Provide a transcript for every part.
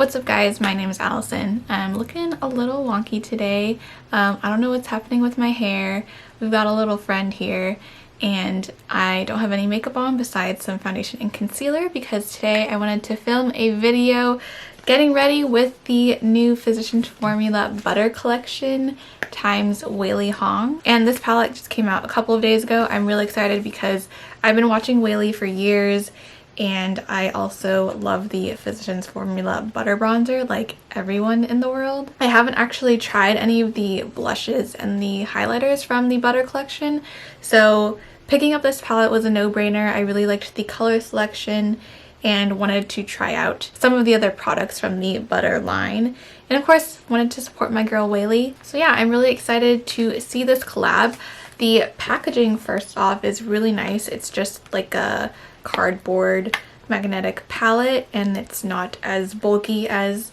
What's up guys, my name is Allison. I'm looking a little wonky today. I don't know what's happening with my hair. We've got a little friend here and I don't have any makeup on besides some foundation and concealer because today I wanted to film a video getting ready with the new Physicians Formula Butter Collection times Weylie Hong. And this palette just came out a couple of days ago. I'm really excited because I've been watching Weylie for years and I also love the Physicians Formula Butter Bronzer like everyone in the world. I haven't actually tried any of the blushes and the highlighters from the Butter collection, so picking up this palette was a no-brainer. I really liked the color selection and wanted to try out some of the other products from the Butter line. And of course, wanted to support my girl Weylie. So yeah, I'm really excited to see this collab. The packaging, first off, is really nice. It's just like a cardboard magnetic palette and it's not as bulky as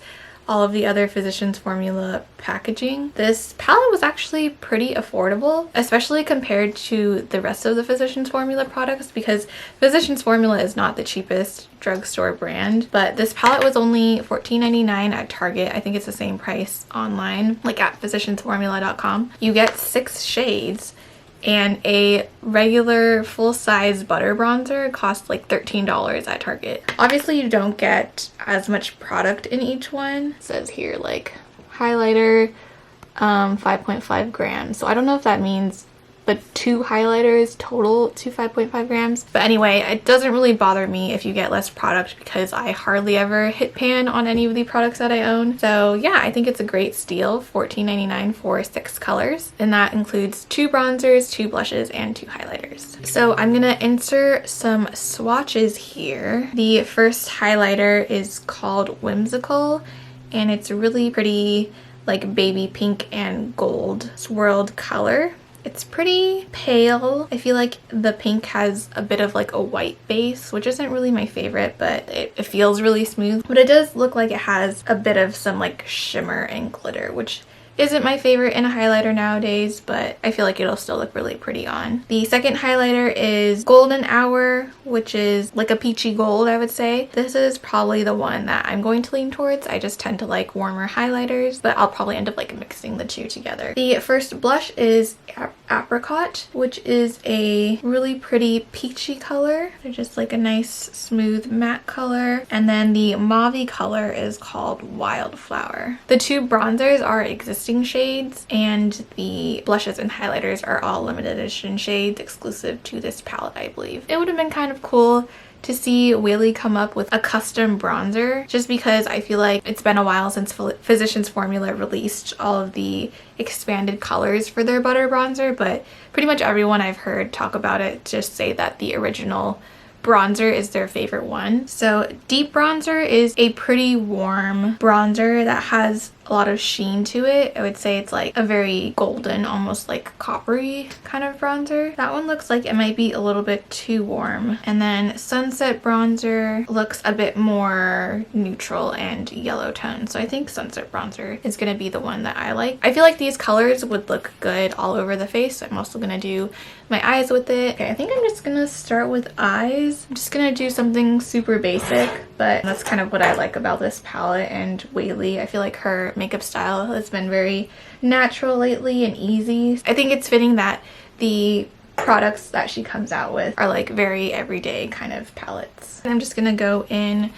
all of the other Physicians Formula packaging. This palette was actually pretty affordable, especially compared to the rest of the Physicians Formula products, because Physicians Formula is not the cheapest drugstore brand, but this palette was only $14.99 at Target. I think it's the same price online, like at physiciansformula.com. You get 6 shades, and a regular full-size butter bronzer costs like $13 at Target. Obviously you don't get as much product in each one. It says here like highlighter 5.5 grams, so I don't know if that means the 2 highlighters total to 5.5 grams. But anyway, it doesn't really bother me if you get less product because I hardly ever hit pan on any of the products that I own. So yeah, I think it's a great steal, $14.99 for 6 colors. And that includes 2 bronzers, 2 blushes, and 2 highlighters. So I'm gonna insert some swatches here. The first highlighter is called Whimsical, and it's a really pretty like baby pink and gold swirled color. It's pretty pale. I feel like the pink has a bit of like a white base, which isn't really my favorite, but it feels really smooth. But it does look like it has a bit of some like shimmer and glitter, which isn't my favorite in a highlighter nowadays, but I feel like it'll still look really pretty on. The second highlighter is Golden Hour, which is like a peachy gold, I would say. This is probably the one that I'm going to lean towards. I just tend to like warmer highlighters, but I'll probably end up like mixing the two together. The first blush is Apricot, which is a really pretty peachy color. They're just like a nice smooth matte color. And then the mauve color is called Wildflower. The 2 bronzers are existing shades, and the blushes and highlighters are all limited edition shades exclusive to this palette, I believe. It would have been kind of cool to see Weylie come up with a custom bronzer, just because I feel like it's been a while since Physicians Formula released all of the expanded colors for their butter bronzer, but pretty much everyone I've heard talk about it just say that the original bronzer is their favorite one. So deep bronzer is a pretty warm bronzer that has a lot of sheen to it. I would say it's like a very golden, almost like coppery kind of bronzer. That one looks like it might be a little bit too warm. And then Sunset bronzer looks a bit more neutral and yellow tone. So I think Sunset bronzer is going to be the one that I like. I feel like these colors would look good all over the face. So I'm also going to do my eyes with it. Okay, I think I'm just going to start with eyes. I'm just going to do something super basic, but that's kind of what I like about this palette and Weylie. I feel like her makeup style has been very natural lately and easy. I think it's fitting that the products that she comes out with are like very everyday kind of palettes. And I'm just gonna go in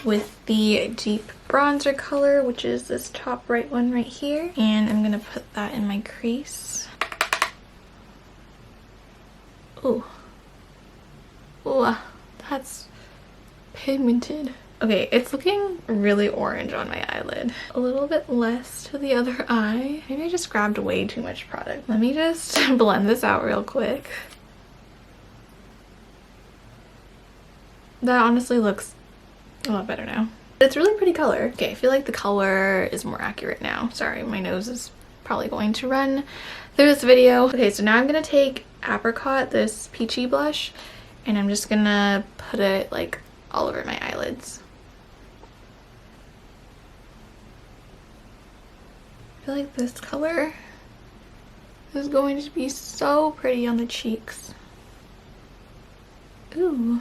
with the deep bronzer color, which is this top right one right here, and I'm gonna put that in my crease. Ooh, ooh, that's pigmented. Okay, it's looking really orange on my eyelid. A little bit less to the other eye. Maybe I just grabbed way too much product. Let me just blend this out real quick. That honestly looks a lot better now. It's a really pretty color. Okay, I feel like the color is more accurate now. Sorry, my nose is probably going to run through this video. Okay, so now I'm gonna take Apricot, this peachy blush, and I'm just gonna put it like all over my eyelids. I feel like this color is going to be so pretty on the cheeks. Ooh.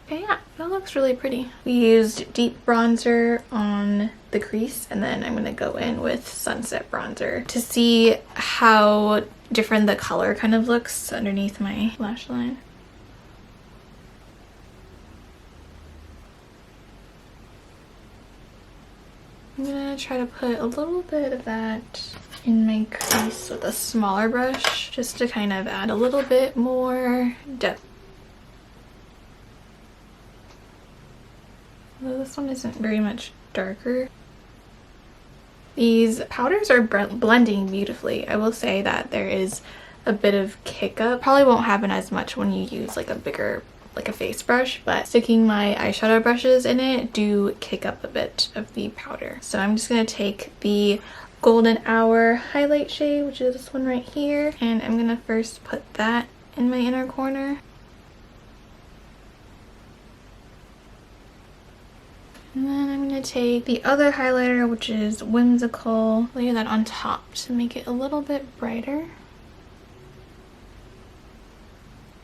Okay, yeah, that looks really pretty. We used deep bronzer on the crease, and then I'm gonna go in with sunset bronzer to see how different the color kind of looks underneath my lash line. I'm gonna try to put a little bit of that in my crease with a smaller brush just to kind of add a little bit more depth. Although this one isn't very much darker. These powders are blending beautifully. I will say that there is a bit of kick up. Probably won't happen as much when you use like a bigger, like a face brush, but sticking my eyeshadow brushes in it do kick up a bit of the powder. So I'm just gonna take the Golden Hour highlight shade, which is this one right here, and I'm gonna first put that in my inner corner. And then I'm going to take the other highlighter, which is Whimsical, layer that on top to make it a little bit brighter.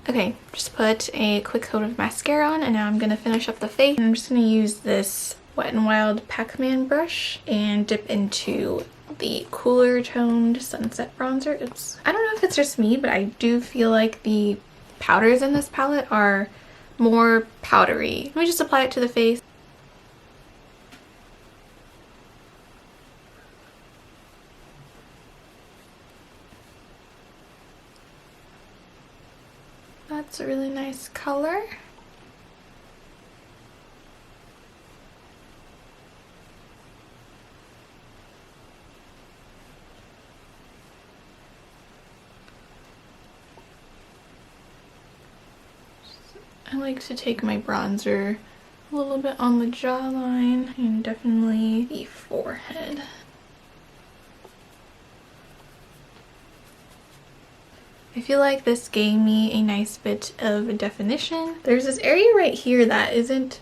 Okay, just put a quick coat of mascara on, and now I'm going to finish up the face. I'm just going to use this Wet n Wild Pac-Man brush and dip into the cooler toned Sunset bronzer. I don't know if it's just me, but I do feel like the powders in this palette are more powdery. Let me just apply it to the face. That's a really nice color. I like to take my bronzer a little bit on the jawline and definitely the forehead. I feel like this gave me a nice bit of definition. There's this area right here that isn't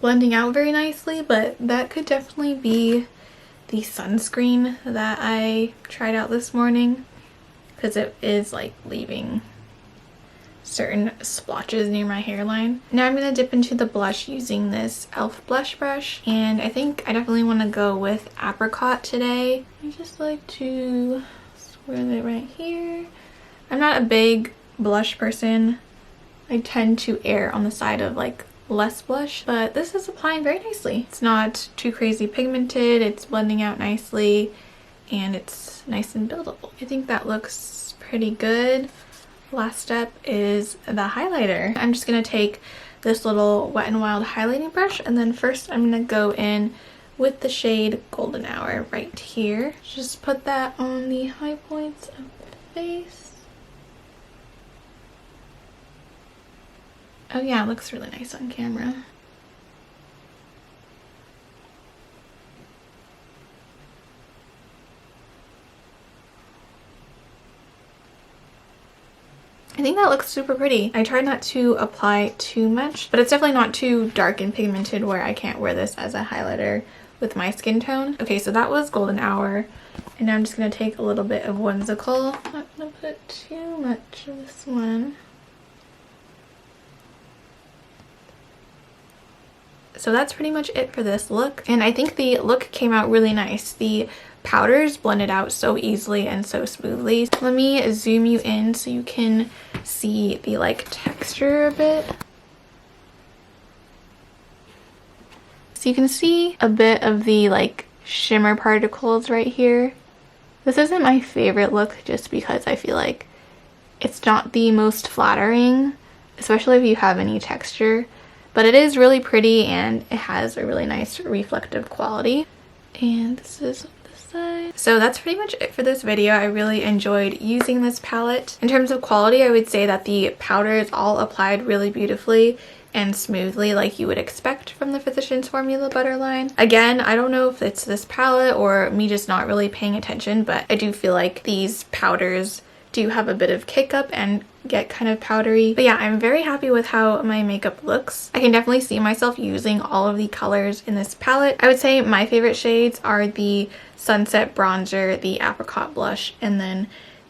blending out very nicely, but that could definitely be the sunscreen that I tried out this morning, because it is like leaving certain splotches near my hairline. Now I'm going to dip into the blush using this e.l.f. blush brush, and I think I definitely want to go with Apricot today. I just like to swirl it right here. I'm not a big blush person. I tend to err on the side of like less blush, but this is applying very nicely. It's not too crazy pigmented, it's blending out nicely, and it's nice and buildable. I think that looks pretty good. Last step is the highlighter. I'm just gonna take this little Wet n Wild highlighting brush, and then first I'm gonna go in with the shade Golden Hour right here. Just put that on the high points of the face. Oh yeah, it looks really nice on camera. I think that looks super pretty. I tried not to apply too much, but it's definitely not too dark and pigmented where I can't wear this as a highlighter with my skin tone. Okay, so that was Golden Hour, and now I'm just gonna take a little bit of Whimsical. I'm not gonna put too much of this one. So that's pretty much it for this look, and I think the look came out really nice. The powders blended out so easily and so smoothly. Let me zoom you in so you can see the like texture a bit. So you can see a bit of the like shimmer particles right here. This isn't my favorite look just because I feel like it's not the most flattering, especially if you have any texture. But it is really pretty and it has a really nice reflective quality. And this is this side. So that's pretty much it for this video. I really enjoyed using this palette. In terms of quality, I would say that the powders all applied really beautifully and smoothly like you would expect from the Physicians Formula Butter line. Again, I don't know if it's this palette or me just not really paying attention, but I do feel like these powders do have a bit of kick up and get kind of powdery. But yeah, I'm very happy with how my makeup looks. I can definitely see myself using all of the colors in this palette. I would say my favorite shades are the Sunset Bronzer, the Apricot Blush, and then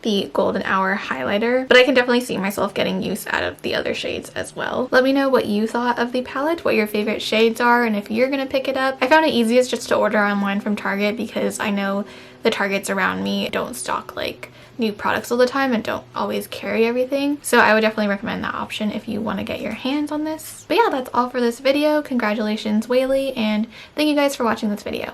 the Golden Hour highlighter, but I can definitely see myself getting use out of the other shades as well. Let me know what you thought of the palette, what your favorite shades are, and if you're gonna pick it up. I found it easiest just to order online from Target because I know the Targets around me don't stock like new products all the time and don't always carry everything. So I would definitely recommend that option if you want to get your hands on this. But yeah, that's all for this video. Congratulations, Weylie, and thank you guys for watching this video.